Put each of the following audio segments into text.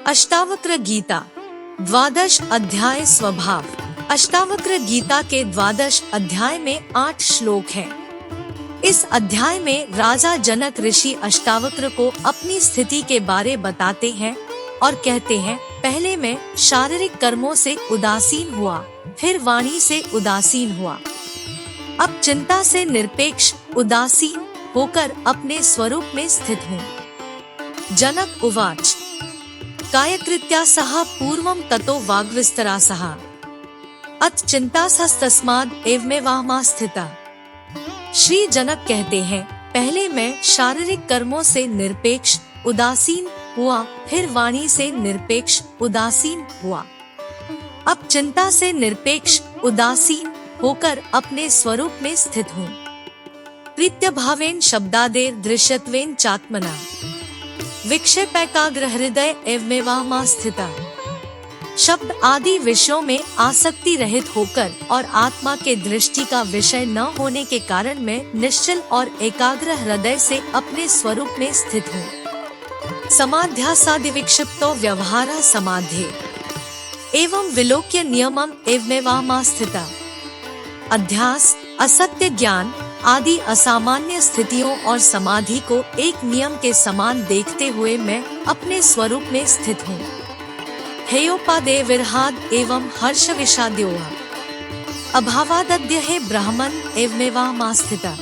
अष्टावक्र गीता द्वादश अध्याय स्वभाव। अष्टावक्र गीता के द्वादश अध्याय में 8 श्लोक हैं। इस अध्याय में राजा जनक ऋषि अष्टावक्र को अपनी स्थिति के बारे बताते हैं और कहते हैं, पहले मैं शारीरिक कर्मों से उदासीन हुआ, फिर वाणी से उदासीन हुआ, अब चिंता से निरपेक्ष उदासीन होकर अपने स्वरूप में स्थित हूँ। जनक उवाच कायकृत्या सह पूर्वं ततो वाग्विस्तरा सह अथ चिंतासस्तस्माद् एवमेवाहमा स्थिता। श्री जनक कहते हैं, पहले मैं शारीरिक कर्मों से निरपेक्ष उदासीन हुआ, फिर वाणी से निरपेक्ष उदासीन हुआ, अब चिंता से निरपेक्ष उदासीन होकर अपने स्वरूप में स्थित हूँ। प्रीत्यभावेन शब्दादेर दृश्यत्वेन चात्मना विक्षेपैकाग्र हृदय एवमेवाहमा स्थिता। शब्द आदि विषयों में आसक्ति रहित होकर और आत्मा के दृष्टि का विषय न होने के कारण मैं निश्चल और एकाग्र हृदय से अपने स्वरूप में स्थित हूँ। समाध्यासादि विक्षिप्तो व्यवहारः समाध्ये एवं विलोक्य नियमम् एवमेवाहमा स्थिता। अध्यास, असत्य ज्ञान आदि असामान्य स्थितियों और समाधि को एक नियम के समान देखते हुए मैं अपने स्वरूप में स्थित हूँ। हेयोपादे विरहाद एवं हर्ष विषाद्योः अभावादद्य हे ब्राह्मण एवमेवाहमा स्थिता।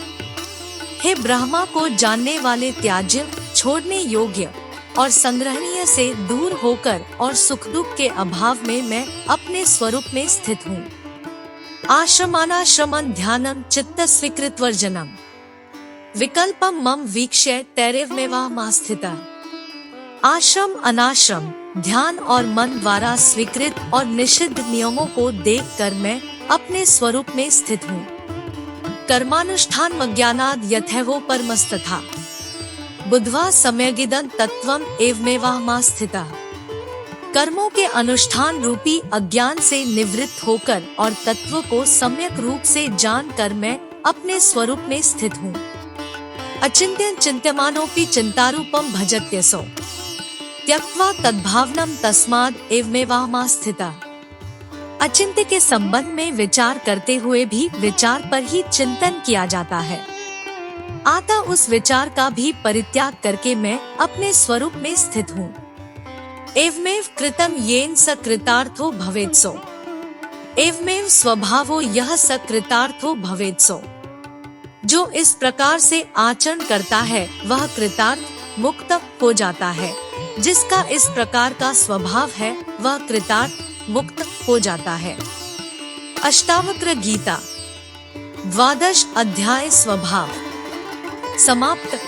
हे ब्रह्मा को जानने वाले त्याज्य, छोड़ने योग्य और संग्रहणीय से दूर होकर और सुख दुख के अभाव में मैं अपने स्वरूप में स्थित हूँ। आश्रमानाश्रमं ध्यानं चित्त स्वीकृतवर्जनम् विकल्पम मम वीक्ष्य तैरेवमेवाहमा स्थिता। आश्रम अनाश्रम, ध्यान और मन द्वारा स्वीकृत और निषिद्ध नियमों को देखकर मैं अपने स्वरूप में स्थित हूँ। कर्मानुष्ठान मज्ञानाद यथैवोपरमस्तथा बुद्ध्वा सम्यगिदं तत्त्वम् एवमेवाहमा स्थिता। कर्मों के अनुष्ठान रूपी अज्ञान से निवृत्त होकर और तत्व को सम्यक रूप से जानकर मैं अपने स्वरूप में स्थित हूँ। अचिंत्यं चिंत्यमानोपि चिंतारूपम भजत्यसो त्यक्त्वा तद्भावनम तस्माद् एवमेवाहमा स्थिता। अचिंत्य के संबंध में विचार करते हुए भी विचार पर ही चिंतन किया जाता है, अतः उस विचार का भी परित्याग करके मैं अपने स्वरूप में स्थित हूँ। एवमेव कृतं येन स कृतार्थो भवेत्सो एवमेव स्वभावो यह स कृतार्थो भवेत्सो। जो इस प्रकार से आचरण करता है वह कृतार्थ मुक्त हो जाता है, जिसका इस प्रकार का स्वभाव है वह कृतार्थ मुक्त हो जाता है। अष्टावक्र गीता द्वादश अध्याय स्वभाव समाप्त।